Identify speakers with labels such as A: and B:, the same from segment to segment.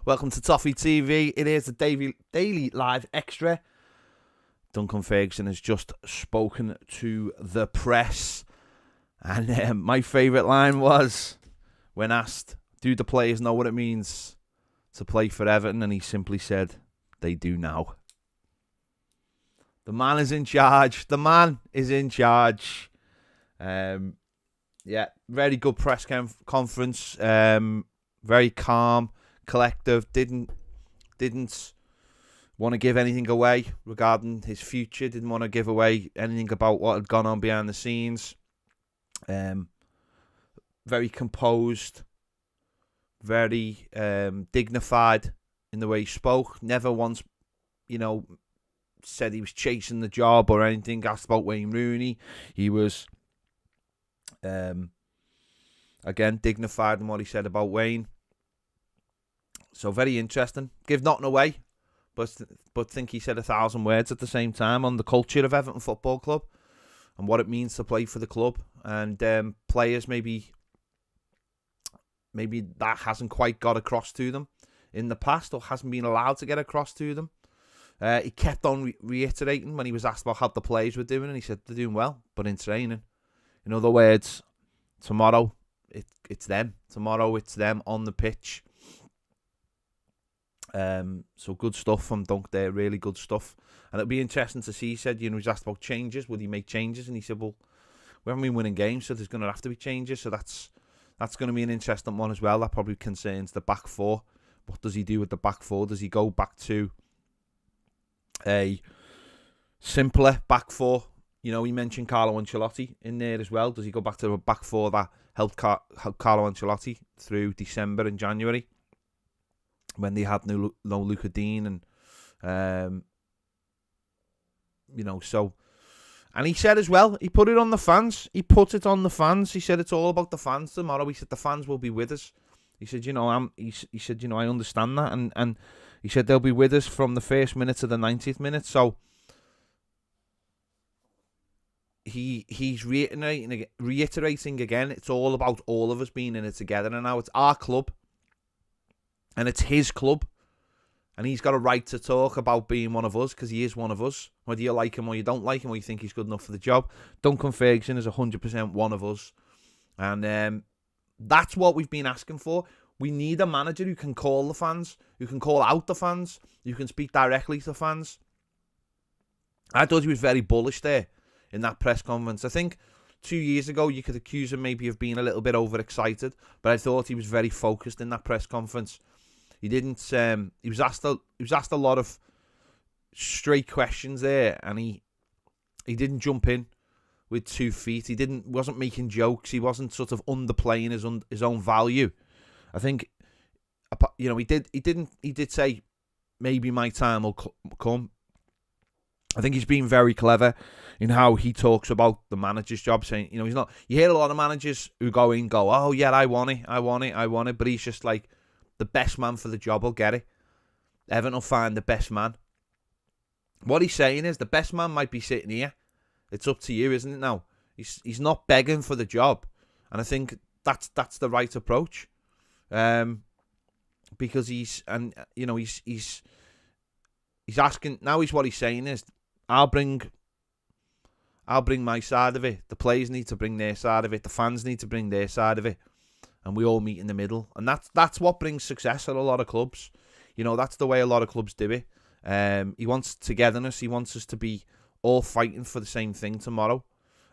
A: Welcome to Toffee TV. It is a daily live extra. Duncan Ferguson has just spoken to the press. And my favourite line was when asked, do the players know what it means to play for Everton? And he simply said, they do now. The man is in charge. The man is in charge. Yeah, very good press conference. Very calm, collective. Didn't want to give anything away regarding his future. Didn't want to give away anything about what had gone on behind the scenes. Very composed, very dignified in the way he spoke. Never once, said he was chasing the job or anything. Asked about Wayne Rooney. He was, again, dignified in what he said about Wayne. So very interesting. Give nothing away, but think he said 1,000 words at the same time on the culture of Everton Football Club and what it means to play for the club. And players maybe that hasn't quite got across to them in the past or hasn't been allowed to get across to them. He kept on reiterating when he was asked about how the players were doing, and he said they're doing well, but in training. In other words, tomorrow it's them. Tomorrow it's them on the pitch. So good stuff from Dunc there, really good stuff. And it'll be interesting to see. He said, he was asked about changes. Would he make changes? And he said, well, we haven't been winning games, so there's going to have to be changes. So that's going to be an interesting one as well. That probably concerns the back four. What does he do with the back four? Does he go back to a simpler back four? He mentioned Carlo Ancelotti in there as well. Does he go back to a back four that helped Carlo Ancelotti through December and January when they had no Luca Dean and so. And he said as well, he put it on the fans. He put it on the fans. He said it's all about the fans tomorrow. He said the fans will be with us. He said, he said, I understand that, and he said they'll be with us from the first minute to the 90th minute. So he's reiterating again. It's all about all of us being in it together, and now it's our club, and it's his club. And he's got a right to talk about being one of us because he is one of us. Whether you like him or you don't like him or you think he's good enough for the job, Duncan Ferguson is 100% one of us. And that's what we've been asking for. We need a manager who can call the fans, who can call out the fans, who can speak directly to fans. I thought he was very bullish there in that press conference. I think 2 years ago you could accuse him maybe of being a little bit overexcited, but I thought he was very focused in that press conference. He didn't. He was asked a lot of straight questions there, and he didn't jump in with 2 feet. He wasn't making jokes. He wasn't sort of underplaying his own value. I think, he did say maybe my time will come. I think he's been very clever in how he talks about the manager's job, saying, he's not. You hear a lot of managers who go, oh yeah, I want it, but he's just like, the best man for the job will get it. Everton will find the best man. What he's saying is the best man might be sitting here. It's up to you, isn't it now? He's not begging for the job. And I think that's the right approach. Because he's asking, now what he's saying is, I'll bring my side of it. The players need to bring their side of it. The fans need to bring their side of it. And we all meet in the middle. And that's what brings success at a lot of clubs. That's the way a lot of clubs do it. He wants togetherness. He wants us to be all fighting for the same thing tomorrow.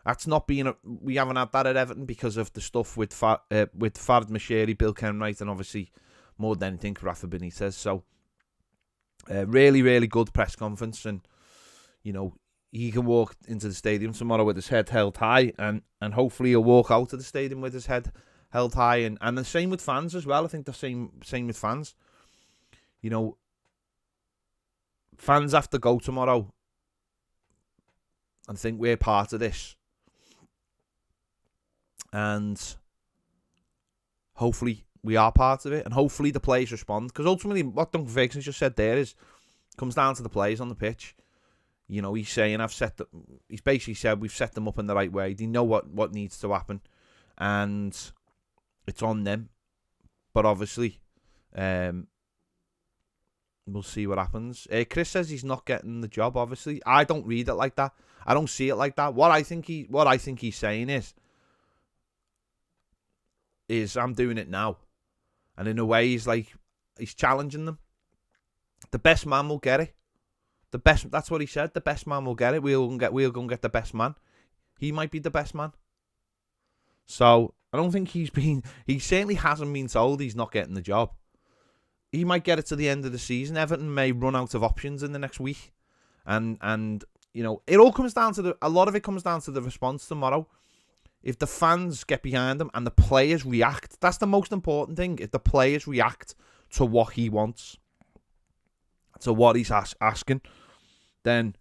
A: That's not being... we haven't had that at Everton because of the stuff with Farid Moshiri, Bill Kenwright, and obviously, more than anything, Rafa Benitez. So, really, really good press conference. And, he can walk into the stadium tomorrow with his head held high. And hopefully he'll walk out of the stadium with his head held high, and the same with fans as well. I think the same with fans. Fans have to go tomorrow and think we're part of this. And hopefully we are part of it, and hopefully the players respond. Because ultimately, what Duncan Ferguson just said there comes down to the players on the pitch. He's saying he's basically said we've set them up in the right way. They know what needs to happen, and it's on them. But obviously, we'll see what happens. Chris says he's not getting the job. Obviously, I don't read it like that. I don't see it like that. What I think he's saying is I'm doing it now, and in a way, he's challenging them. The best man will get it. That's what he said. The best man will get it. We'll go and get the best man. He might be the best man. So I don't think he certainly hasn't been told he's not getting the job. He might get it to the end of the season. Everton may run out of options in the next week. And it all comes down to a lot of it comes down to the response tomorrow. If the fans get behind him and the players react, that's the most important thing. If the players react to what he wants, to what he's asking, then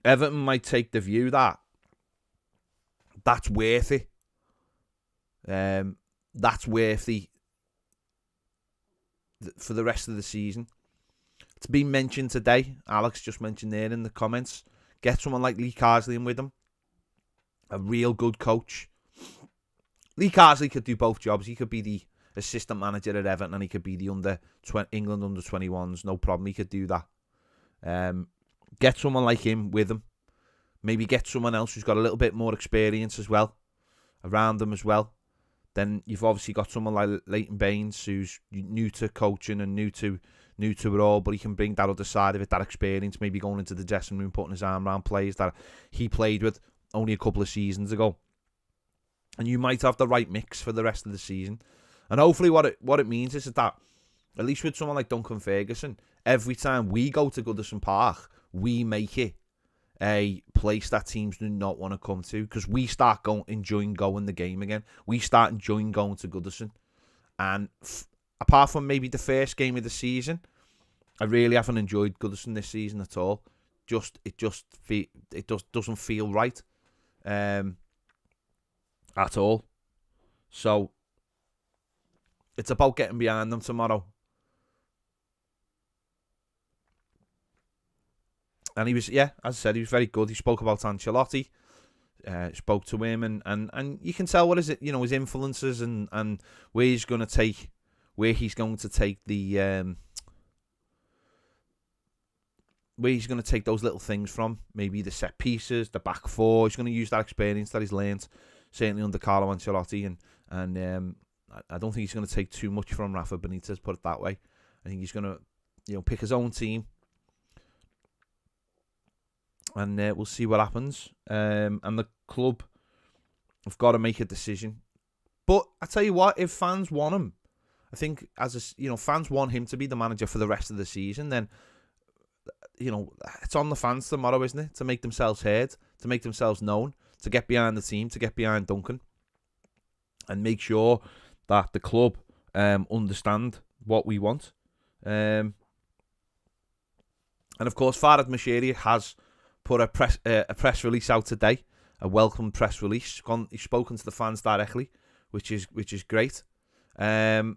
A: Everton might take the view that that's worth it. That's worth for the rest of the season. It's been mentioned today. Alex just mentioned there in the comments. Get someone like Lee Carsley in with him. A real good coach. Lee Carsley could do both jobs. He could be the assistant manager at Everton and he could be the England under 21s. No problem. He could do that. Get someone like him with him. Maybe get someone else who's got a little bit more experience as well around them as well. Then you've obviously got someone like Leighton Baines who's new to coaching and new to it all, but he can bring that other side of it, that experience, maybe going into the dressing room, putting his arm around players that he played with only a couple of seasons ago. And you might have the right mix for the rest of the season. And hopefully what it means is that, at least with someone like Duncan Ferguson, every time we go to Goodison Park, we make it a place that teams do not want to come to, because we start enjoying going the game again. We start enjoying going to Goodison. And apart from maybe the first game of the season, I really haven't enjoyed Goodison this season at all. It doesn't feel right at all. So it's about getting behind them tomorrow. And he was, as I said, he was very good. He spoke about Ancelotti, spoke to him, and you can tell what is it, his influences and where he's going to take the where he's going to take those little things from. Maybe the set pieces, the back four. He's going to use that experience that he's learned, certainly under Carlo Ancelotti, and I don't think he's going to take too much from Rafa Benitez, put it that way. I think he's going to, pick his own team. And we'll see what happens. And the club have got to make a decision. But I tell you what, if fans want him, I think fans want him to be the manager for the rest of the season, then it's on the fans tomorrow, isn't it? To make themselves heard, to make themselves known, to get behind the team, to get behind Duncan, and make sure that the club understand what we want. And of course, Farhad Moshiri has put a press release out today, a welcome press release. He's spoken to the fans directly, which is great. I'll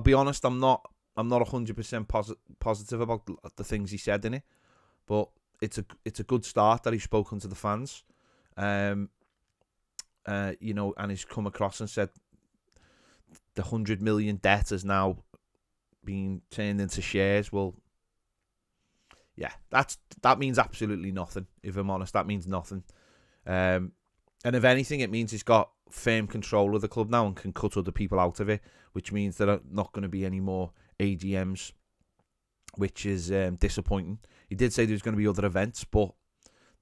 A: be honest, I'm not 100% positive about the things he said in it, but it's a good start that he's spoken to the fans. And he's come across and said the 100 million debt has now been turned into shares. Well, yeah, that means absolutely nothing. If I'm honest, that means nothing. And if anything, it means he's got firm control of the club now and can cut other people out of it, which means there are not going to be any more AGMs, which is disappointing. He did say there was going to be other events, but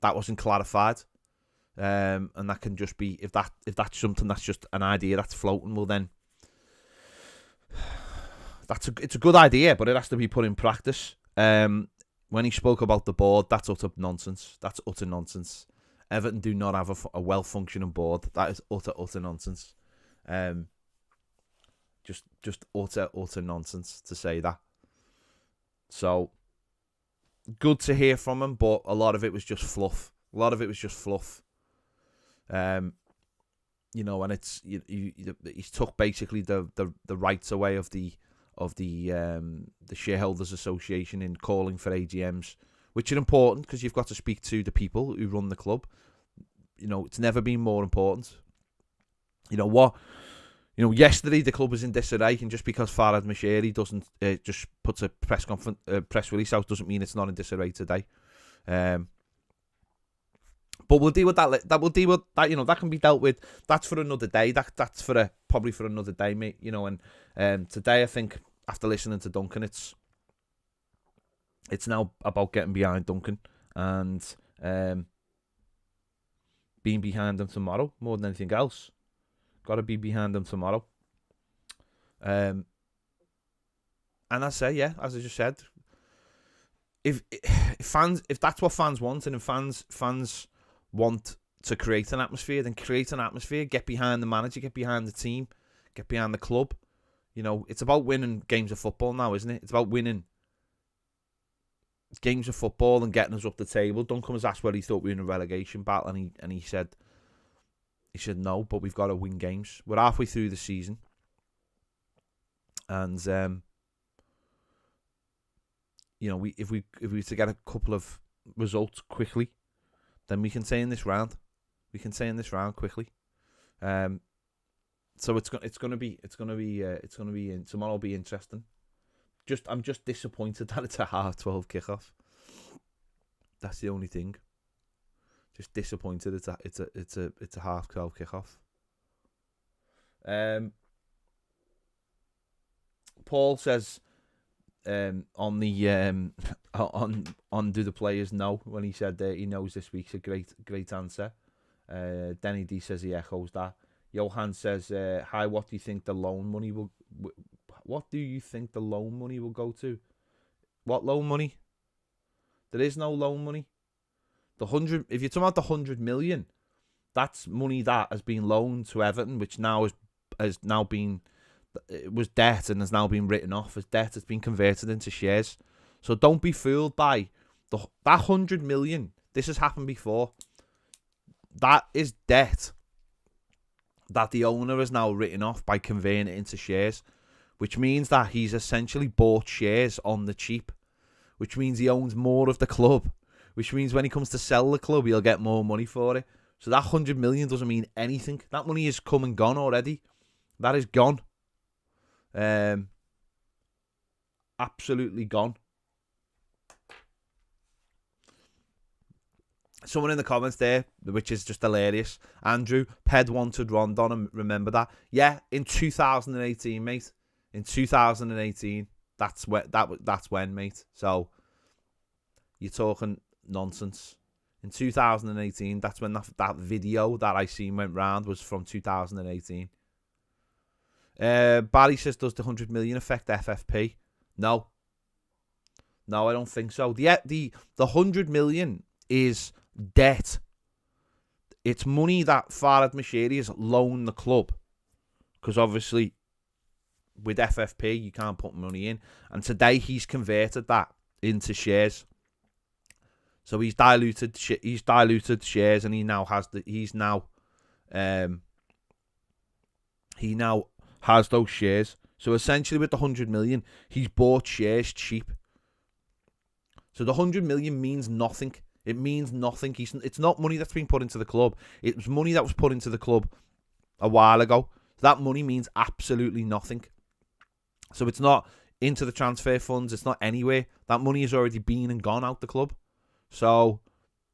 A: that wasn't clarified. And that can just be, if that's something that's just an idea that's floating, well then it's a good idea, but it has to be put in practice. When he spoke about the board, that's utter nonsense. That's utter nonsense. Everton do not have a well-functioning board. That is utter nonsense. Just utter nonsense to say that. So, good to hear from him, but a lot of it was just fluff. And it's he's took basically the rights away of the shareholders association in calling for AGMs, which are important because you've got to speak to the people who run the club. It's never been more important. You know, yesterday the club was in disarray, and just because Farhad Moshiri doesn't just puts a press release out doesn't mean it's not in disarray today. But we'll deal with that. We'll deal with that. You know, that can be dealt with. That's for another day. That's probably for another day, mate. You know, and today I think after listening to Duncan, it's now about getting behind Duncan and being behind him tomorrow more than anything else. Got to be behind him tomorrow. And I say, yeah, as I just said, if that's what fans want, and if fans want to create an atmosphere, then create an atmosphere. Get behind the manager, get behind the team, get behind the club. You know, it's about winning games of football now, isn't it? It's about winning games of football and getting us up the table. Duncan was asked whether he thought we were in a relegation battle, and he said no, but we've got to win games. We're halfway through the season, and you know, if we were to get a couple of results quickly, then we can stay in this round. We can stay in this round quickly. So tomorrow will be interesting. I'm just disappointed that it's a 12:30 kickoff. That's the only thing. Just disappointed it's a 12:30 kickoff. Paul says on the on do the players know, when he said he knows this week's a great answer. Denny D says he echoes that. Johan says, hi, what do you think the loan money will go to? What loan money? There is no loan money. If you're talking about the 100 million, that's money that has been loaned to Everton, which now has now been, it was debt and has now been written off as debt. It's been converted into shares. So don't be fooled by that 100 million. This has happened before. That is debt that the owner has now written off by converting it into shares, which means that he's essentially bought shares on the cheap, which means he owns more of the club, which means when he comes to sell the club, he'll get more money for it. So that 100 million doesn't mean anything. That money is come and gone already. That is gone. Absolutely gone. Someone in the comments there, which is just hilarious. Andrew, Ped wanted Rondon, remember that? Yeah, in 2018, mate. In 2018, that's when, mate. So you're talking nonsense. In 2018, that's when that video that I seen went round was from 2018. Barry says, does the 100 million affect FFP? No, I don't think so. The 100 million is debt. It's money that Farhad Moshiri has loaned the club, because obviously with FFP you can't put money in, and today he's converted that into shares. So he's diluted shares, and he now has those shares. So essentially with the 100 million, he's bought shares cheap. So the 100 million means nothing. It means nothing. It's not money that's been put into the club. It was money that was put into the club a while ago. That money means absolutely nothing. So it's not into the transfer funds. It's not anywhere. That money has already been and gone out the club. So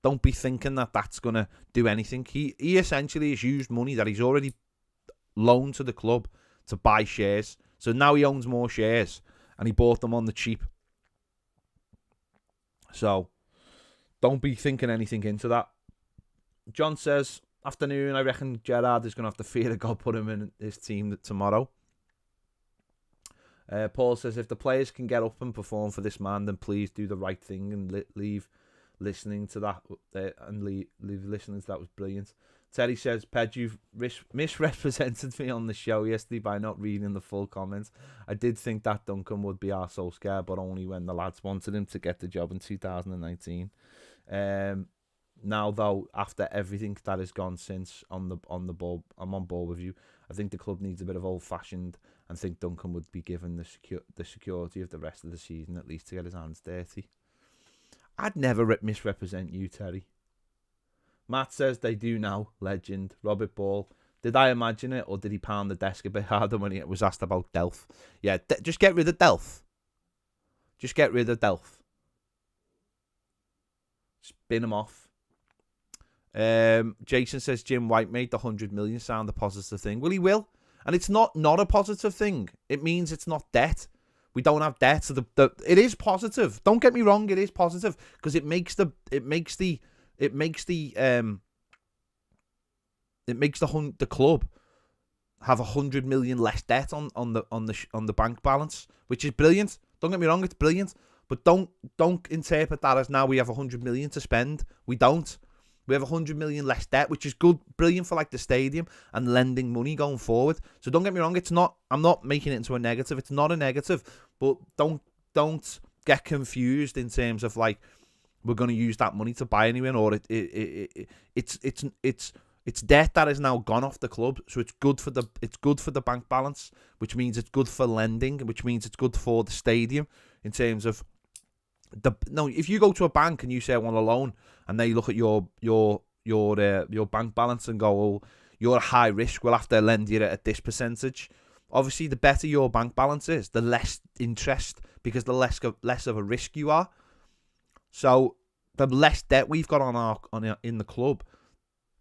A: don't be thinking that that's going to do anything. He essentially has used money that he's already loaned to the club to buy shares. So now he owns more shares, and he bought them on the cheap. So don't be thinking anything into that. John says, afternoon, I reckon Gerrard is going to have to fear that God put him in his team tomorrow. Paul says, if the players can get up and perform for this man, then please do the right thing and leave listening to that. Leave listening to that was brilliant. Terry says, Ped, you've misrepresented me on the show yesterday by not reading the full comments. I did think that Duncan would be our Solskjaer, but only when the lads wanted him to get the job in 2019. Now, though, after everything that has gone since on the ball, I'm on board with you. I think the club needs a bit of old-fashioned, and think Duncan would be given the security of the rest of the season, at least to get his hands dirty. I'd never misrepresent you, Terry. Matt says they do now. Legend. Robert Ball Did I imagine it, or did he pound the desk a bit harder when he was asked about Delph? Yeah, just get rid of Delph. Just get rid of Delph. Spin him off. Jason says Jim White made the 100 million sound a positive thing. Well, he will. And it's not a positive thing. It means it's not debt. We don't have debt. So it is positive. Don't get me wrong, it is positive. Because it makes the club have 100 million less debt on the bank balance, which is brilliant. Don't get me wrong, it's brilliant. But don't interpret that as now we have 100 million to spend. We don't. We have 100 million less debt, which is good, brilliant for like the stadium and lending money going forward. So don't get me wrong, it's not. I'm not making it into a negative. It's not a negative, but don't get confused in terms of like we're going to use that money to buy anyone, or it's debt that is now gone off the club. So it's good for the bank balance, which means it's good for lending, which means it's good for the stadium in terms of. If you go to a bank and you say I want a loan, and they look at your bank balance and go, "Oh, you're a high risk. We'll have to lend you at this percentage." Obviously, the better your bank balance is, the less interest, because the less of a risk you are. So the less debt we've got in the club,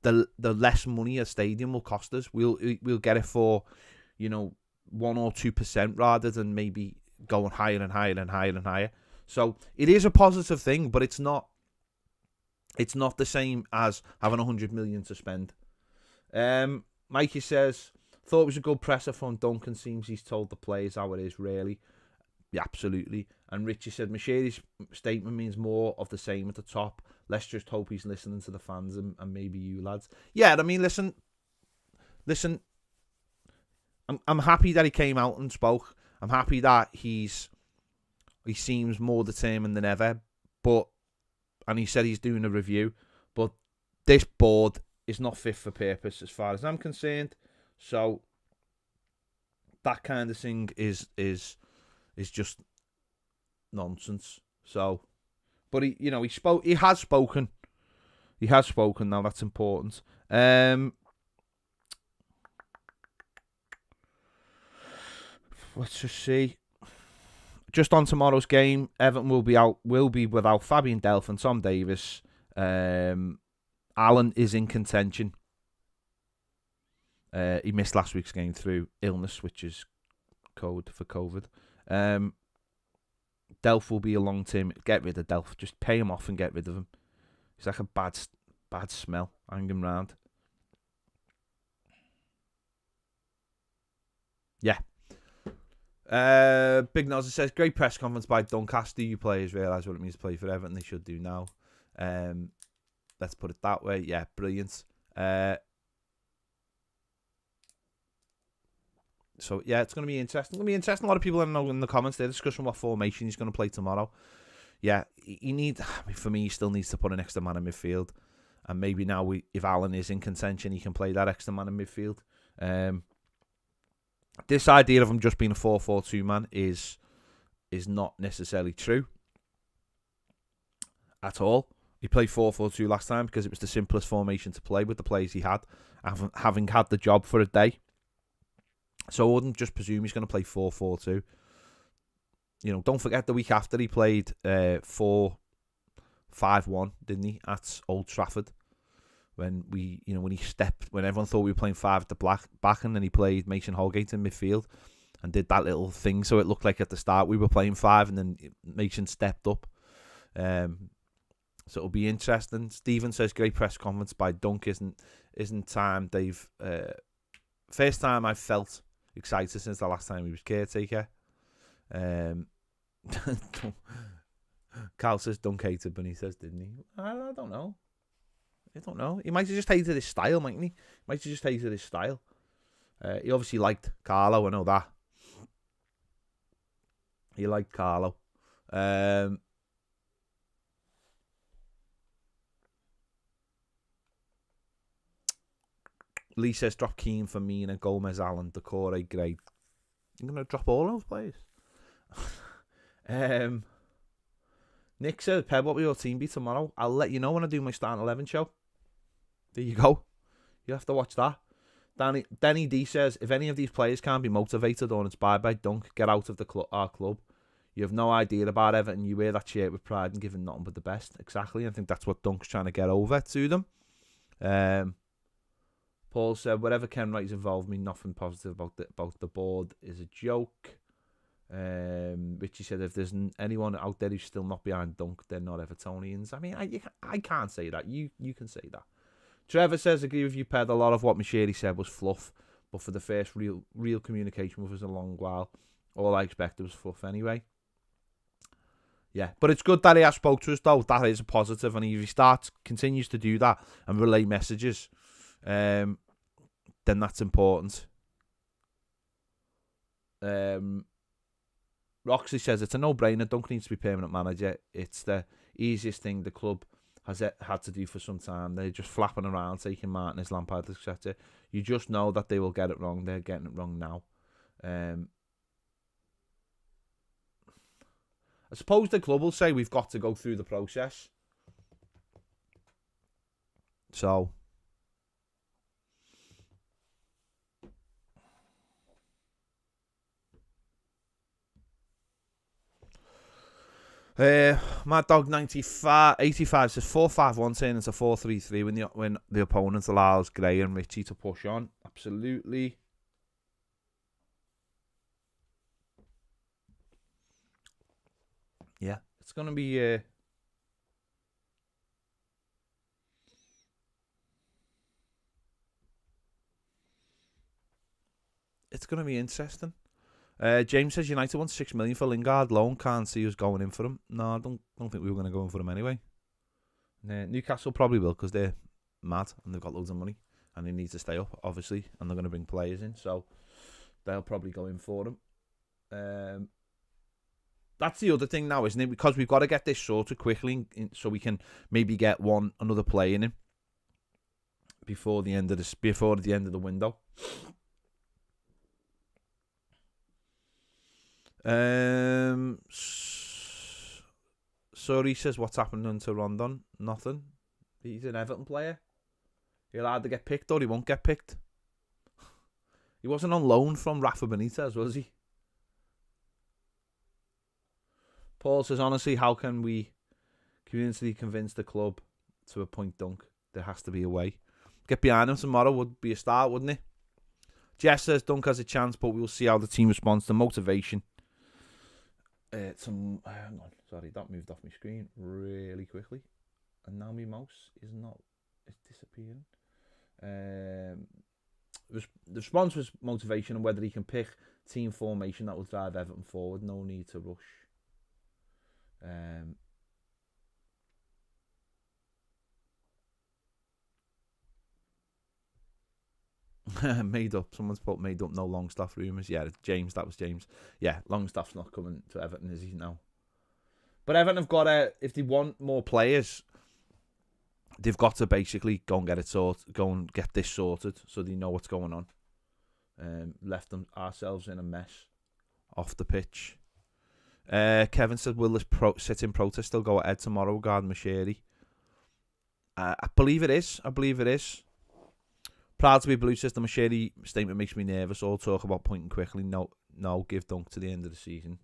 A: the less money a stadium will cost us. We'll get it for 1 or 2% rather than maybe going higher and higher and higher and higher. So it is a positive thing, but it's not the same as having 100 million to spend. Mikey says, thought it was a good presser from Duncan. Seems he's told the players how it is, really. Yeah, absolutely. And Richie said, Moshiri's statement means more of the same at the top. Let's just hope he's listening to the fans and maybe you lads. Yeah, I mean, listen. I'm happy that he came out and spoke. I'm happy that he seems more determined than ever, and he said he's doing a review, but this board is not fit for purpose as far as I'm concerned. So that kind of thing is just nonsense. So, but he has spoken. He has spoken now. That's important. Let's just see. Just on tomorrow's game, Everton will be without Fabian Delph and Tom Davis. Allen is in contention. He missed last week's game through illness, which is code for COVID. Delph will be a long term. Get rid of Delph. Just pay him off and get rid of him. He's like a bad smell hanging around. Yeah. Big Nozzer says, great press conference by Dunc. Do you players realise what it means to play for Everton? They should do now. Let's put it that way. Yeah, brilliant. So yeah, it's going to be interesting. A lot of people in the comments they're discussing what formation he's going to play tomorrow. Yeah, for me, he still needs to put an extra man in midfield, and maybe now if Allen is in contention, he can play that extra man in midfield. This idea of him just being a 4-4-2 man is not necessarily true at all. He played 4-4-2 last time because it was the simplest formation to play with the players he had, having had the job for a day. So I wouldn't just presume he's going to play 4-4-2. Don't forget the week after he played 4-5-1, didn't he, at Old Trafford? When everyone thought we were playing 5 at the back, and then he played Mason Holgate in midfield and did that little thing, so it looked like at the start we were playing 5, and then Mason stepped up. So it'll be interesting. Stephen says, great press conference by Dunc. Isn't time they've first time I've felt excited since the last time he was caretaker. Cal says Dunc hated Benitez, didn't he? I don't know. He might have just hated his style, mightn't he? Might have just hated his style. He obviously liked Carlo, I know that. He liked Carlo. Lee says, drop Keane for Mina, Gomez, Allen, Decore, Gray. I'm going to drop all those players. Nick says, Peb, what will your team be tomorrow? I'll let you know when I do my starting 11 show. There you go. You have to watch that. Denny D says, if any of these players can't be motivated or inspired by Dunc, get out of our club. You have no idea about Everton. You wear that shirt with pride and giving nothing but the best. Exactly. I think that's what Dunc's trying to get over to them. Paul said, whatever Ken Wright is involved me, nothing positive about the board is a joke. Richie said, if there's anyone out there who's still not behind Dunc, they're not Evertonians. I mean, I can't say that. You can say that. Trevor says, agree with you, Ped. A lot of what Moshiri said was fluff, but for the first real communication with us a long while, all I expected was fluff anyway. Yeah, but it's good that he has spoke to us, though. That is a positive, and if he continues to do that and relay messages, then that's important. Roxy says, it's a no-brainer. Duncan needs to be permanent manager. It's the easiest thing the club has had to do for some time. They're just flapping around, taking Martinez, Lampard, etc. You just know that they will get it wrong. They're getting it wrong now. I suppose the club will say we've got to go through the process. So, Mad Dog 85 says 4-5-1 turn into 4-3-3 when the opponent allows Gray and Richie to push on. Absolutely. Yeah, it's gonna be interesting. James says United wants 6 million for Lingard loan. Can't see us going in for him. No, I don't think we were going to go in for him anyway. Newcastle probably will because they're mad and they've got loads of money and they need to stay up, obviously, and they're going to bring players in, so they'll probably go in for him. That's the other thing now, isn't it? Because we've got to get this sorted quickly so we can maybe get another player in before the end of the window. Sorry says, what's happening to Rondon? Nothing. He's an Everton player. He'll either get picked or he won't get picked. He wasn't on loan from Rafa Benitez, was he? Paul says, honestly, how can we community convince the club to appoint Dunc? There has to be a way. Get behind him tomorrow would be a start, wouldn't it? Jeff says Dunc has a chance, but we'll see how the team responds to motivation. Hang on, sorry, that moved off my screen really quickly, and now my mouse it's disappearing. The response was motivation and whether he can pick team formation that will drive Everton forward. No need to rush. Made up. Someone's put made up. No Longstaff rumours. Yeah, James. That was James. Yeah, Longstaff's not coming to Everton, is he now? But Everton have got to, if they want more players, they've got to basically go and get it sorted. Go and get this sorted so they know what's going on. Left ourselves in a mess off the pitch. Kevin said, will this sit-in protest still go ahead tomorrow regarding Moshiri? I believe it is. Proud to be Blue says the Moshiri statement makes me nervous. All talk about pointing quickly. No, give Dunc to the end of the season.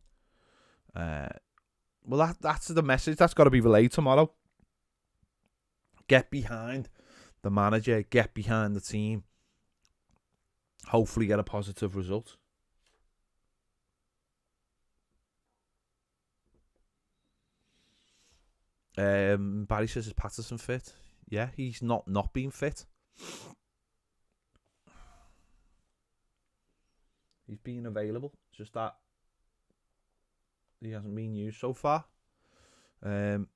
A: Well, that's the message that's got to be relayed tomorrow. Get behind the manager. Get behind the team. Hopefully get a positive result. Barry says, is Patterson fit? Yeah, he's not being fit. He's been available. It's just that he hasn't been used so far. Dan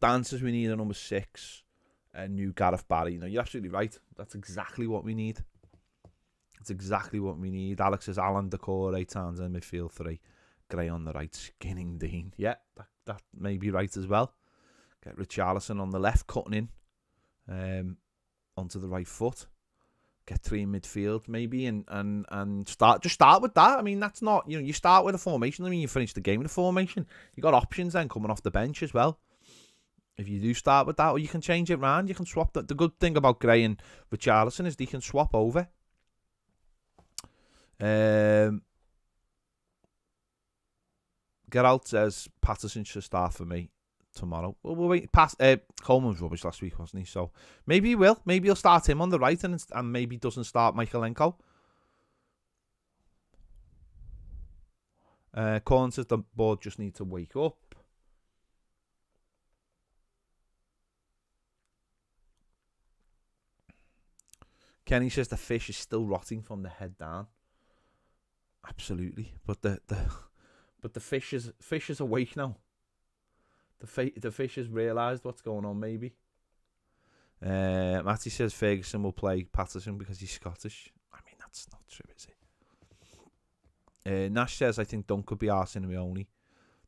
A: says we need a number 6, a new Gareth Barry. No, you're absolutely right. That's exactly what we need. Alex says Alan Decore 8 times in midfield 3. Gray on the right, skinning Dean. Yeah, that may be right as well. Get Richarlison on the left, cutting in onto the right foot. Get 3 in midfield maybe, and start with that. I mean, that's not, you start with a formation. I mean, you finish the game with a formation. You got options then coming off the bench as well. If you do start with that, or you can change it round, you can swap. The good thing about Gray and Richarlison is they can swap over. Geralt says Patterson should start for me tomorrow. Well, we'll wait. Coleman was rubbish last week, wasn't he? So maybe he will. Maybe he'll start him on the right and maybe doesn't start Michaelenko. Corn says the board just need to wake up. Kenny says the fish is still rotting from the head down. Absolutely, but the fish is awake now. The fish has realised what's going on. Maybe. Matty says Ferguson will play Patterson because he's Scottish. I mean, that's not true, is it? Nash says I think Dunc could be Arsenal only.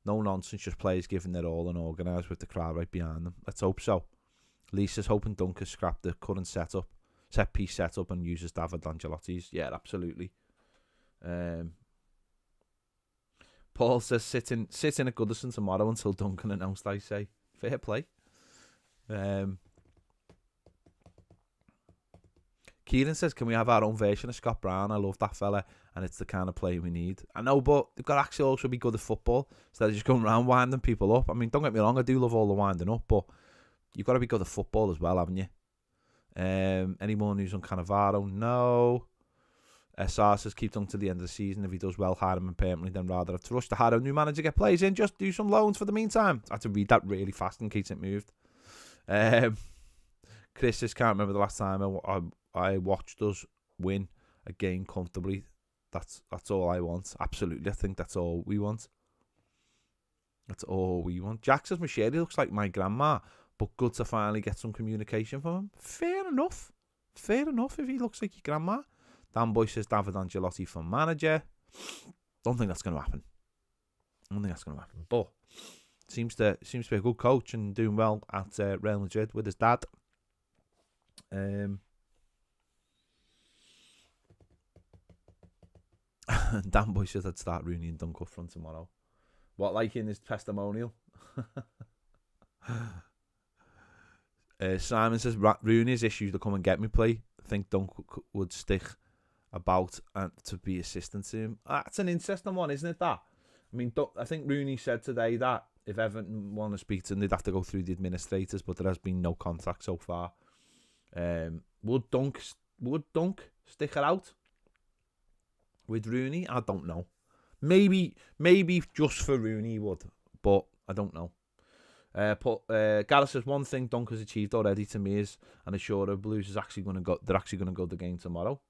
A: No nonsense, just players giving their all and organised with the crowd right behind them. Let's hope so. Lisa's hoping Dunc has scrapped the current set piece setup and uses David Ancelotti's. Yeah, absolutely. Paul says sit in at Goodison tomorrow until Duncan announced. I say fair play. Kieran says, can we have our own version of Scott Brown? I love that fella, and it's the kind of player we need. I know, but they've got to actually also be good at football instead of just going around winding people up. I mean, don't get me wrong, I do love all the winding up, but you've got to be good at football as well, haven't you? Any more news on Cannavaro? No. SR says keep Dunc to the end of the season. If he does well, hire him permanently, then rather have to rush to hire a new manager, get players in, just do some loans for the meantime. I had to read that really fast in case it moved. Chris says, can't remember the last time I watched us win a game comfortably. That's all I want. Absolutely, I think that's all we want. That's all we want. Jack says Moshiri looks like my grandma, but good to finally get some communication from him. Fair enough if he looks like your grandma. Dan Boy says David Ancelotti for manager. Don't think that's going to happen. But seems to be a good coach and doing well at Real Madrid with his dad. Dan Boy says I'd start Rooney and Dunc up front tomorrow. What, like in his testimonial? Simon says Rooney's issues to come and get me play. I think Dunc would stick about and to be assistant to him. That's an interesting one, isn't it? That I mean, I think Rooney said today that if Everton want to speak to him, they'd have to go through the administrators, but there has been no contact so far. Would Dunc stick it out with Rooney? I don't know. Maybe just for Rooney he would, but I don't know. Gareth says one thing Dunc has achieved already to me is, and assure the Blues is actually going to go. They're actually going to go the game tomorrow.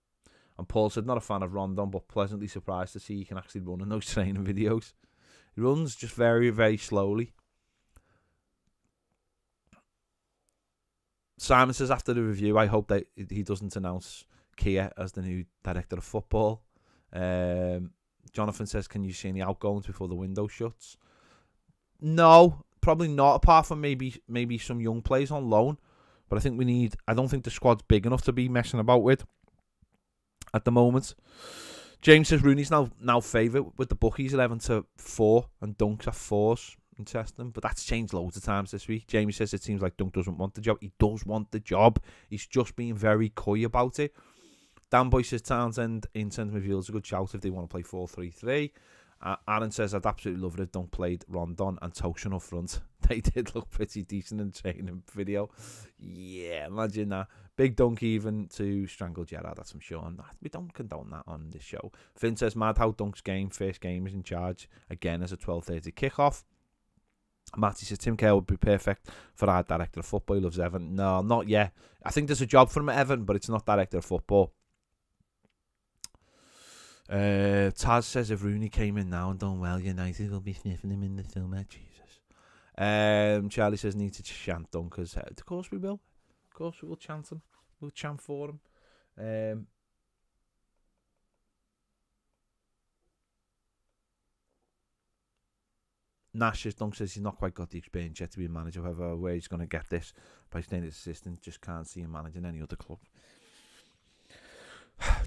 A: And Paul said not a fan of Rondon, but pleasantly surprised to see he can actually run in those training videos. He runs just very, very slowly. Simon says after the review, I hope that he doesn't announce Kia as the new director of football. Jonathan says, can you see any outgoings before the window shuts? No, probably not, apart from maybe some young players on loan. But I don't think the squad's big enough to be messing about with at the moment. James says Rooney's now favourite with the bookies 11-4 and Dunc's at 4s. Interesting, but that's changed loads of times this week. Jamie says it seems like Dunc doesn't want the job. He does want the job. He's just being very coy about it. Dan Boy says Townsend in centre midfield is a good shout if they want to play 4-3-3. Aaron says I'd absolutely love it if Dunc played Rondon and Toshan up front. They did look pretty decent in the training video. Yeah, imagine that. Big Dunc even to strangle Gerrard, that's I'm sure. We don't condone that on this show. Finn says mad how Dunc's first game is in charge again as a 12:30 kickoff. Matty says Tim Kerr would be perfect for our director of football. He loves Everton. No, not yet. I think there's a job for him at Everton, but it's not director of football. Taz says if Rooney came in now and done well, United will be sniffing him in the film. Jesus. Charlie says need to chant Dunker's head. Of course we will. Of course we will chant him. We'll chant for him. Nash says Dunc says he's not quite got the experience yet to be a manager. However, where he's going to get this by staying as assistant, just can't see him managing any other club.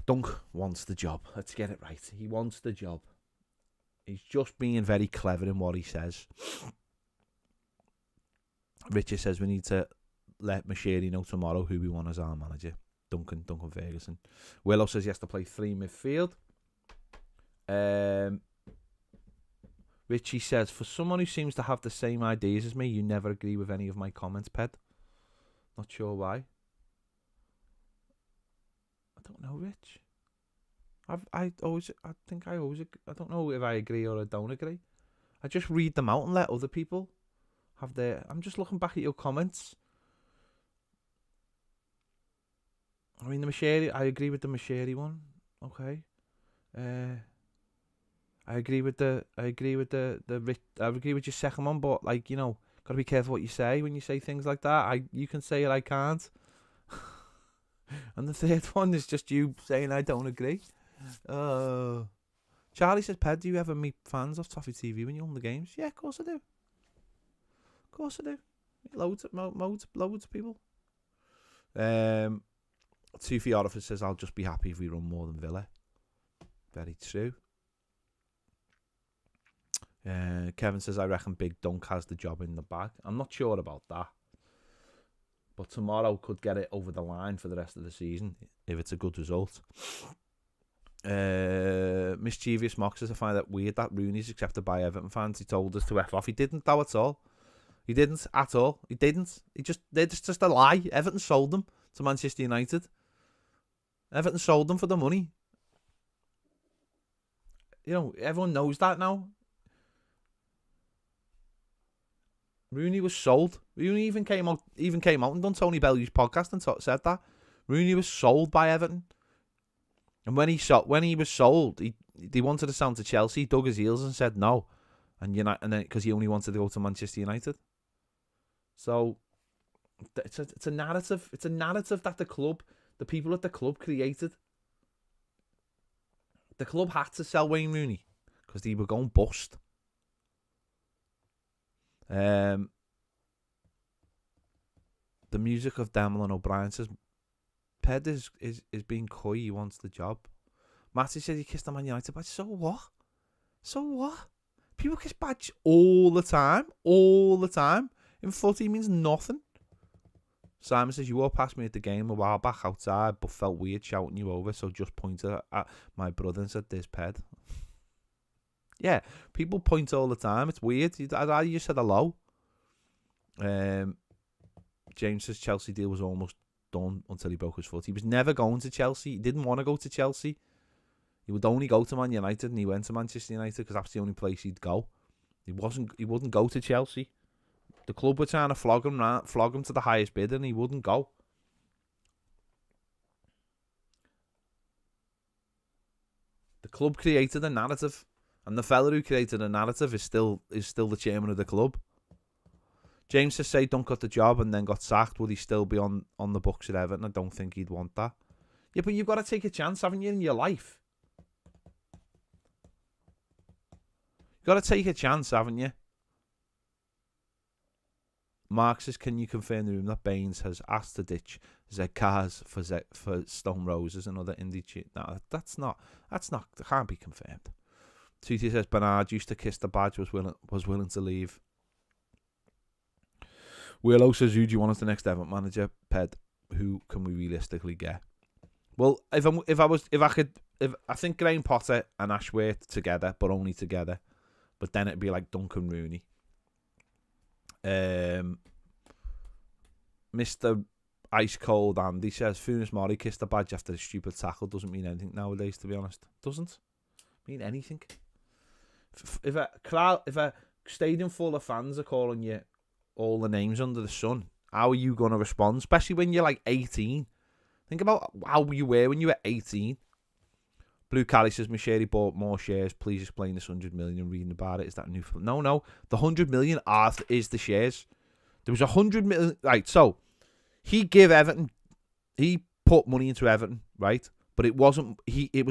A: Dunc wants the job. Let's get it right. He wants the job. He's just being very clever in what he says. Richard says we need to let Moshiri know tomorrow who we want as our manager. Duncan Ferguson. Willow says he has to play 3 midfield. Richie says, for someone who seems to have the same ideas as me, you never agree with any of my comments, Ped. Not sure why. I don't know, Rich. I don't know if I agree or I don't agree. I just read them out and let other people have their... I'm just looking back at your comments. I mean, the Moshiri, I agree with the Moshiri one. Okay. I agree with your second one, but like, you know, gotta be careful what you say when you say things like that. You can say it, I can't. And the third one is just you saying I don't agree. Charlie says, Ped, do you ever meet fans of Toffee TV when you're on the games? Yeah, of course I do. Of course I do. Loads of people. Toffee Orifice says, I'll just be happy if we run more than Villa. Very true. Kevin says, I reckon Big Dunc has the job in the bag. I'm not sure about that. But tomorrow could get it over the line for the rest of the season if it's a good result. Mischievous Mox says, I find that weird that Rooney's accepted by Everton fans. He told us to F off. He didn't though at all. He didn't at all. He didn't. It's just a lie. Everton sold them to Manchester United. Everton sold them for the money. You know, everyone knows that now. Rooney was sold. Rooney even came out and done Tony Bellew's podcast and said that Rooney was sold by Everton. And when he was sold, they wanted to sound to Chelsea. He dug his heels and said no, and then because he only wanted to go to Manchester United. So it's a narrative. It's a narrative that the people at the club created. The club had to sell Wayne Rooney because they were going bust. The music of Damon O'Brien says, Ped is being coy. He wants the job. Mathew said he kissed the Man United badge. So what? So what? People kiss badge all the time. All the time. In footy means nothing. Simon says, you walked past me at the game a while back outside, but felt weird shouting you over, so just pointed at my brother and said, there's Ped. Yeah, people point all the time. It's weird. You just said hello. James says Chelsea deal was almost done until he broke his foot. He was never going to Chelsea. He didn't want to go to Chelsea. He would only go to Man United, and he went to Manchester United because that's the only place he'd go. He wouldn't go to Chelsea. The club were trying to flog him to the highest bid, and he wouldn't go. The club created a narrative, and the fella who created a narrative is still the chairman of the club. James says, say Dunc got the job and then got sacked. Would he still be on the books at Everton? I don't think he'd want that. Yeah, but you've got to take a chance, haven't you, in your life? You've got to take a chance, haven't you? Mark says, can you confirm the room that Baines has asked to ditch Zcars for Stone Roses and other indie tune? No, that can't be confirmed. Tuti says, Bernard used to kiss the badge, was willing to leave. Willow says, who do you want as the next Everton manager? Ped, who can we realistically get? Well, I think Graham Potter and Ashworth together, but only together. But then it'd be like Duncan Rooney. Mr. Ice Cold Andy says, Funes Mori kissed the badge after a stupid tackle. Doesn't mean anything nowadays, to be honest. Doesn't mean anything. If a stadium full of fans are calling you all the names under the sun, how are you going to respond? Especially when you're like 18. Think about how you were when you were 18. Blue Cali says, Moshiri bought more shares. Please explain this 100 million. Reading about it. Is that new? No. The 100 million is the shares. There was 100 million. Right, so he put money into Everton, right? But it was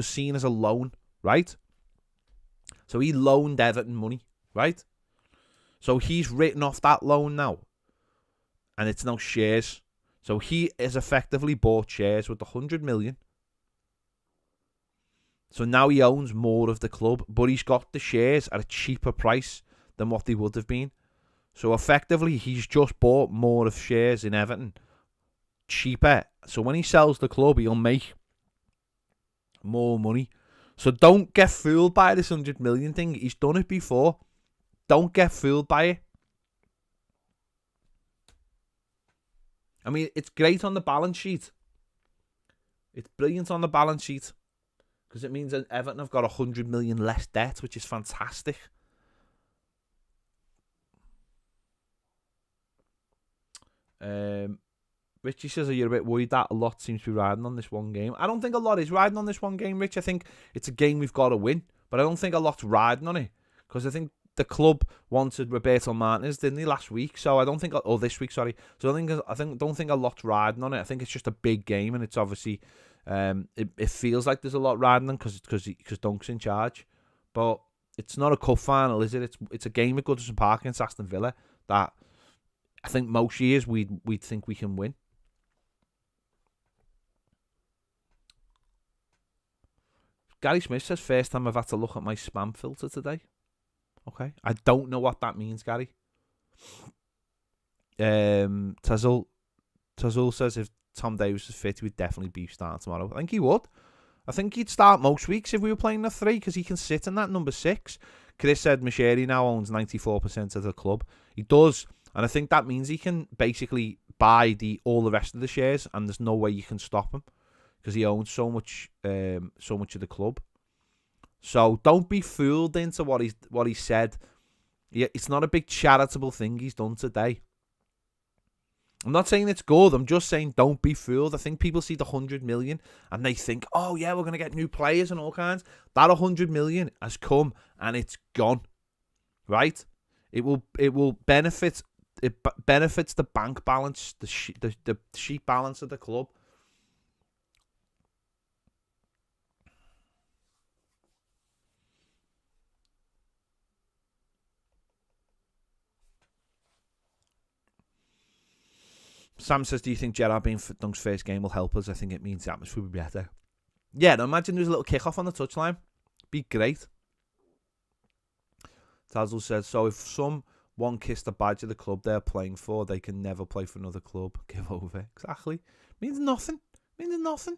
A: seen as a loan, right? So he loaned Everton money, right? So he's written off that loan now. And it's now shares. So he has effectively bought shares with the 100 million. So now he owns more of the club, but he's got the shares at a cheaper price than what they would have been. So effectively, he's just bought more of shares in Everton cheaper. So when he sells the club, he'll make more money. So don't get fooled by this 100 million thing. He's done it before. Don't get fooled by it. I mean, it's great on the balance sheet. It's brilliant on the balance sheet because it means that Everton have got 100 million less debt, which is fantastic. Richie says, are you a bit worried that a lot seems to be riding on this one game? I don't think a lot is riding on this one game, Rich. I think it's a game we've got to win, but I don't think a lot's riding on it because I think the club wanted Roberto Martinez, didn't they, last week? So I don't think, or this week, sorry. So don't think a lot's riding on it. I think it's just a big game, and it's obviously it feels like there's a lot riding on because Dunc's in charge, but it's not a cup final, is it? It's a game at Goodison Park against Aston Villa that I think most years we'd think we can win. Gary Smith says, first time I've had to look at my spam filter today. Okay. I don't know what that means, Gary. Tazul says if Tom Davies is fit, he would definitely be starting tomorrow. I think he would. I think he'd start most weeks if we were playing the 3 because he can sit in that number 6. Chris said Moshiri now owns 94% of the club. He does. And I think that means he can basically buy all the rest of the shares and there's no way you can stop him because he owns so much of the club. So don't be fooled into what he said. Yeah, it's not a big charitable thing he's done today. I'm not saying it's good. I'm just saying don't be fooled. I think people see the 100 million and they think, oh yeah, we're going to get new players and all kinds. That 100 million has come and it's gone. Right? It will benefit. It benefits the bank balance, the sheet balance of the club. Sam says, do you think Gerrard being Dunc's first game will help us? I think it means the atmosphere will be better. Yeah, imagine there's a little kick-off on the touchline. Be great. Tazul says, so if someone kissed the badge of the club they're playing for, they can never play for another club. Give over. Exactly. Means nothing. Means nothing.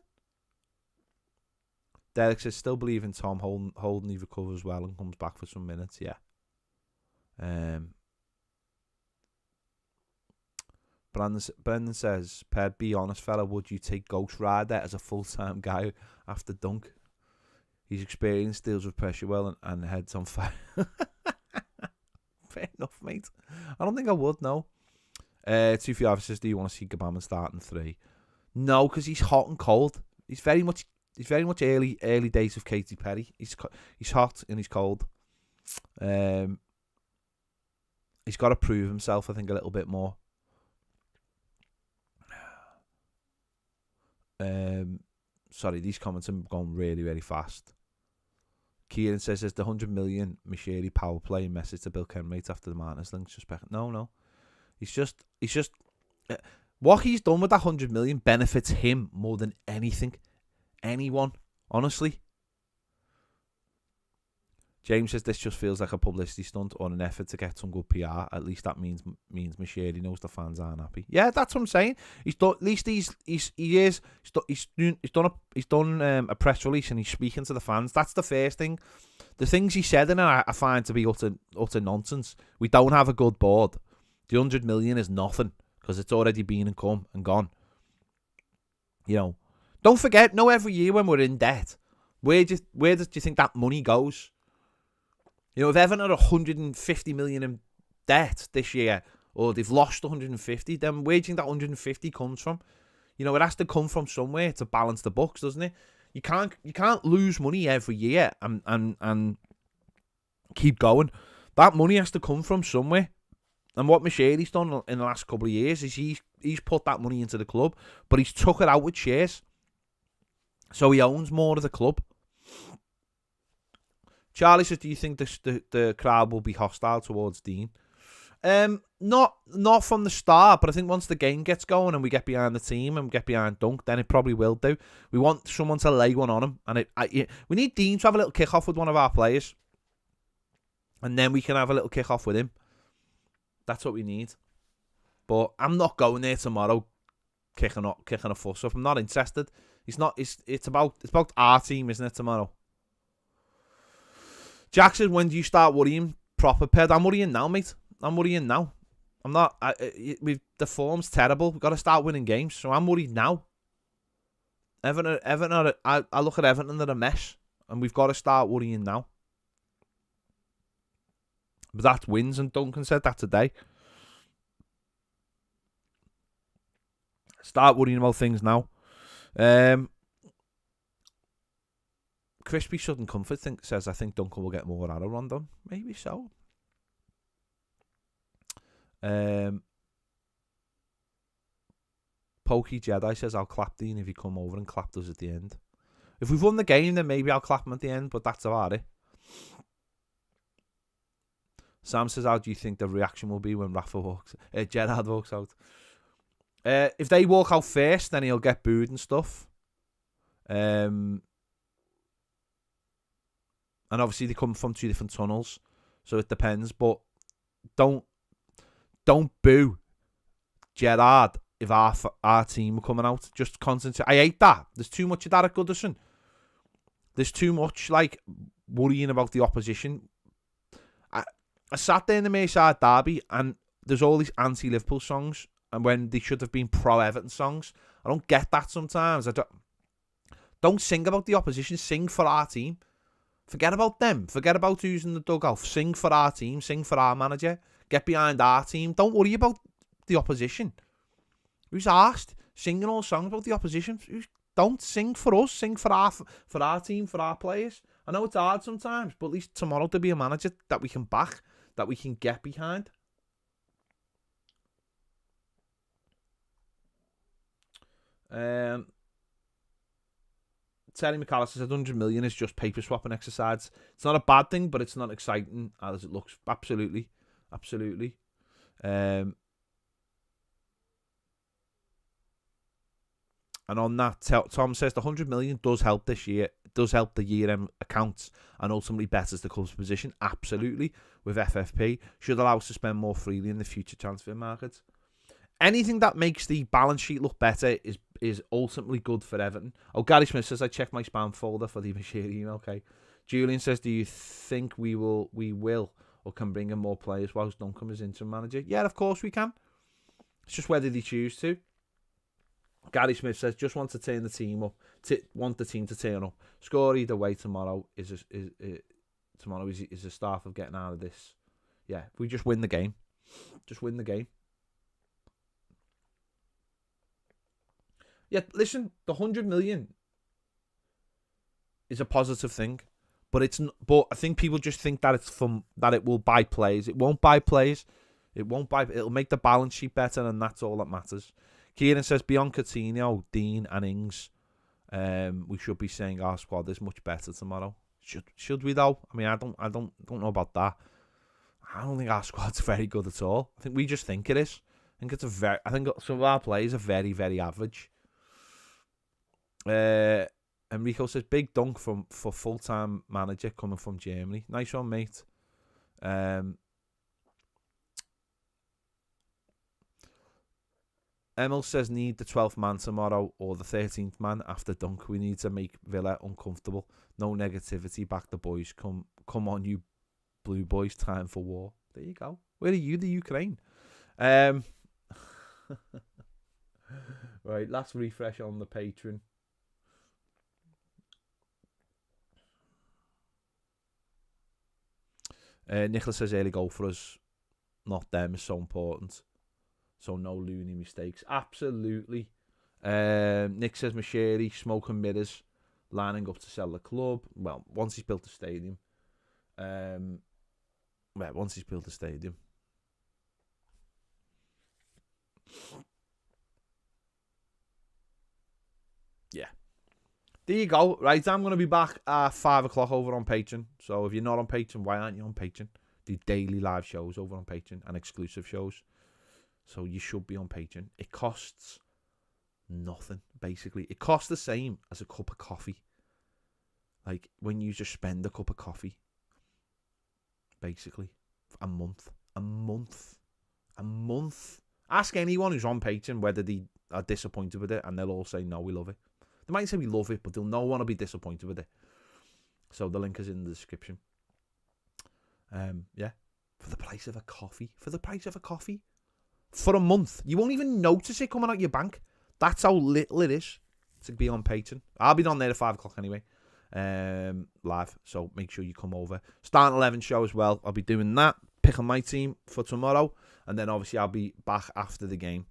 A: Derek says, still believe in Tom Holden. He recovers well and comes back for some minutes. Yeah. Brendan says, Ped, be honest, fella, would you take Ghost Rider as a full-time guy after Dunc? His experience deals with pressure well and heads on fire. Fair enough, mate. I don't think I would, no. Toffee says, do you want to see Gabama starting 3? No, because he's hot and cold. He's very much early days of Katy Perry. He's hot and he's cold. He's got to prove himself, I think, a little bit more. Sorry, these comments have gone really, really fast. Kieran says, there's the 100 million Moshiri power play message to Bill Kenwright after the Martinez link. No. He's just what he's done with that 100 million benefits him more than anyone, honestly. James says this just feels like a publicity stunt or an effort to get some good PR. At least that means Moshiri knows the fans aren't happy. Yeah, that's what I'm saying. He's done. At least he's done a press release and he's speaking to the fans. That's the first thing. The things he said in it I find to be utter nonsense. We don't have a good board. The 100 million is nothing because it's already been and come and gone. You know, don't forget. No, every year when we're in debt, where do you think that money goes? You know, if Everton are 150 million in debt this year, or they've lost 150, then where do you think that 150 comes from? You know, it has to come from somewhere to balance the books, doesn't it? You can't lose money every year and keep going. That money has to come from somewhere. And what Moshiri's done in the last couple of years is he's put that money into the club, but he's took it out with shares. So he owns more of the club. Charlie says, do you think the crowd will be hostile towards Dean? Not from the start, but I think once the game gets going and we get behind the team and we get behind Dunc, then it probably will do. We want someone to lay one on him. And we need Dean to have a little kick-off with one of our players. And then we can have a little kick-off with him. That's what we need. But I'm not going there tomorrow kicking a fuss up. I'm not interested. It's about our team, isn't it, tomorrow? Jack says, when do you start worrying? Proper ped. I'm worrying now, mate. I'm worrying now. I'm not. The form's terrible. We've got to start winning games. So I'm worried now. Everton I look at Everton, they're a mess. And we've got to start worrying now. But that's wins, and Duncan said that today. Start worrying about things now. Crispy Sudden Comfort says, I think Duncan will get more out of Rondon. Maybe so. Pokey Jedi says, I'll clap Dean if you come over and clapped us at the end. If we've won the game, then maybe I'll clap him at the end, but that's about it. Sam says, how do you think the reaction will be when Gerrard walks out? If they walk out first, then he'll get booed and stuff. And obviously they come from two different tunnels, so it depends. But don't boo Gerrard if our team are coming out. Just concentrate. I hate that. There's too much of that at Goodison. There's too much like worrying about the opposition. I sat there in the Merseyside derby and there's all these anti-Liverpool songs, and when they should have been pro-Everton songs. I don't get that sometimes. Don't sing about the opposition. Sing for our team. Forget about them. Forget about who's in the dugout. Sing for our team. Sing for our manager. Get behind our team. Don't worry about the opposition. Who's asked? Singing all songs about the opposition. Don't sing for us. Sing for our team, for our players. I know it's hard sometimes, but at least tomorrow there'll be a manager that we can back, that we can get behind. Terry McAllister said 100 million is just paper swapping exercise. It's not a bad thing, but it's not exciting as it looks. Absolutely. And on that, Tom says the 100 million does help this year. It does help the year-end accounts and ultimately betters the club's position. Absolutely. With FFP. Should allow us to spend more freely in the future transfer market. Anything that makes the balance sheet look better is ultimately good for Everton. Oh, Gary Smith says, I checked my spam folder for the Moshiri email. Okay. Julian says, do you think we will or can bring in more players whilst Duncan is interim manager? Yeah, of course we can. It's just whether they choose to. Gary Smith says, just want to turn the team up. Want the team to turn up. Score either way tomorrow is a start of getting out of this. Yeah, if we just win the game. Just win the game. Yeah, listen, the 100 million is a positive thing, but I think people just think that that it will buy players. It won't buy players. It'll make the balance sheet better, and that's all that matters. Kieran says, beyond Coutinho, Dean and Ings, we should be saying our squad is much better tomorrow. Should we though? I mean, I don't know about that. I don't think our squad's very good at all. I think we just think it is. I think some of our players are very, very average. Enrico says, big dunk for full-time manager coming from Germany. Nice one, mate. Emil says, need the 12th man tomorrow or the 13th man after Dunc. We need to make Villa uncomfortable. No negativity. Back the boys. Come on, you blue boys. Time for war. There you go. Where are you? The Ukraine. Right, last refresh on the Patreon. Nicholas says early goal for us, not them, is so important. So no loony mistakes. Absolutely. Nick says Moshiri, smoke and mirrors, lining up to sell the club. Well, once he's built the stadium. Once he's built the stadium. Yeah. There you go. Right, I'm going to be back at 5 o'clock over on Patreon. So if you're not on Patreon, why aren't you on Patreon? Do daily live shows over on Patreon and exclusive shows. So you should be on Patreon. It costs nothing, basically. It costs the same as a cup of coffee. Like when you just spend a cup of coffee, basically, a month. A month. Ask anyone who's on Patreon whether they are disappointed with it, and they'll all say, no, we love it. They might say we love it, but they'll no one will be disappointed with it. So the link is in the description. Yeah. For the price of a coffee. For the price of a coffee. For a month. You won't even notice it coming out your bank. That's how little it is to be on Patreon. I'll be on there at 5 o'clock anyway. Live. So make sure you come over. Start 11 show as well. I'll be doing that. Picking my team for tomorrow. And then obviously I'll be back after the game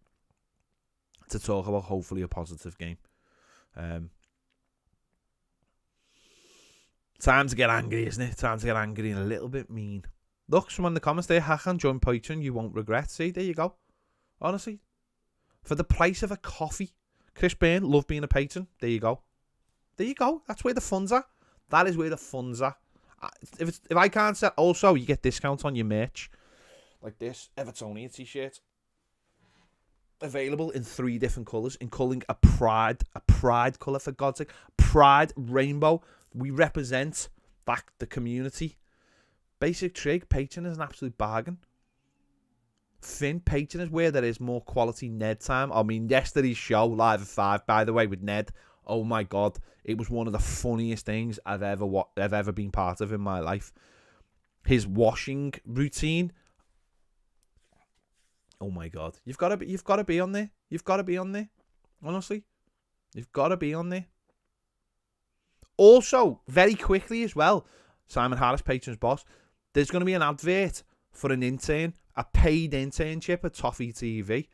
A: to talk about hopefully a positive game. Time to get angry, isn't it? Time to get angry and a little bit mean. Look, someone in the comments there, Hakan, join Patreon, you won't regret. See, there you go. Honestly. For the price of a coffee. Chris Byrne, love being a patron. There you go. There you go. That's where the funds are. That is where the funds are. If I can't sell, also you get discounts on your merch. Like this Evertonian t-shirt. Available in 3 different colours, including a pride colour, for God's sake. Pride rainbow. We represent back the community. Basic trig, Patreon is an absolute bargain. Finn, Patreon is where there is more quality Ned time. I mean, yesterday's show, live at 5, by the way, with Ned. Oh my God, it was one of the funniest things I've ever been part of in my life. His washing routine. Oh my God, you've got to be on there. You've got to be on there. Honestly, you've got to be on there. Also, very quickly as well, Simon Harris, Patreon's boss, there's going to be an advert for an intern, a paid internship at Toffee TV.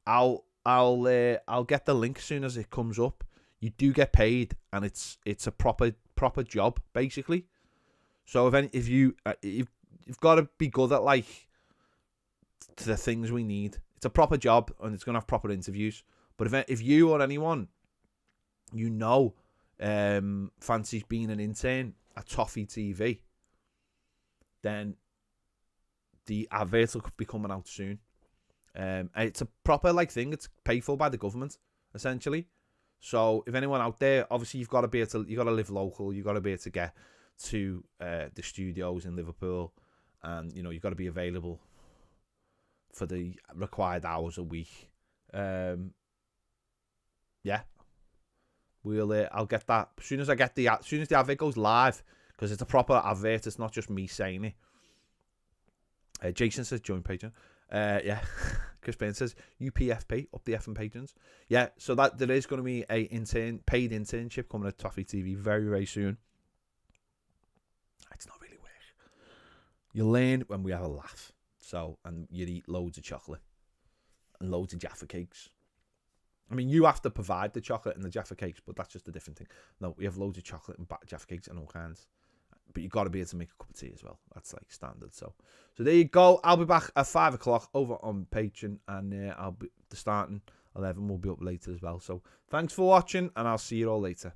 A: I'll get the link as soon as it comes up. You do get paid, and it's a proper job basically. So if you've got to be good at like the things we need. It's a proper job, and it's going to have proper interviews. But if you or anyone you know fancies being an intern at Toffee TV, then the advert will be coming out soon. It's a proper like thing. It's paid for by the government essentially. So if anyone out there, obviously you've got to be able to, you got to live local. You got to be able to get to the studios in Liverpool, and you know you've got to be available for the required hours a week. Yeah, I'll get that as soon as the advert goes live, because it's a proper advert. It's not just me saying it. Jason says join Patreon. Yeah. Chris Payne says UPFP, up the effing patrons. Yeah, so that there is going to be a paid internship coming at Toffee TV very, very soon. It's not really work. You learn when we have a laugh. So, and you eat loads of chocolate and loads of Jaffa cakes. I mean, you have to provide the chocolate and the Jaffa cakes, but that's just a different thing. No, we have loads of chocolate and Jaffa cakes and all kinds. But you got to be able to make a cup of tea as well. That's like standard. So there you go. I'll be back at 5 o'clock over on Patreon, and I'll be starting 11. We'll be up later as well. So thanks for watching, and I'll see you all later.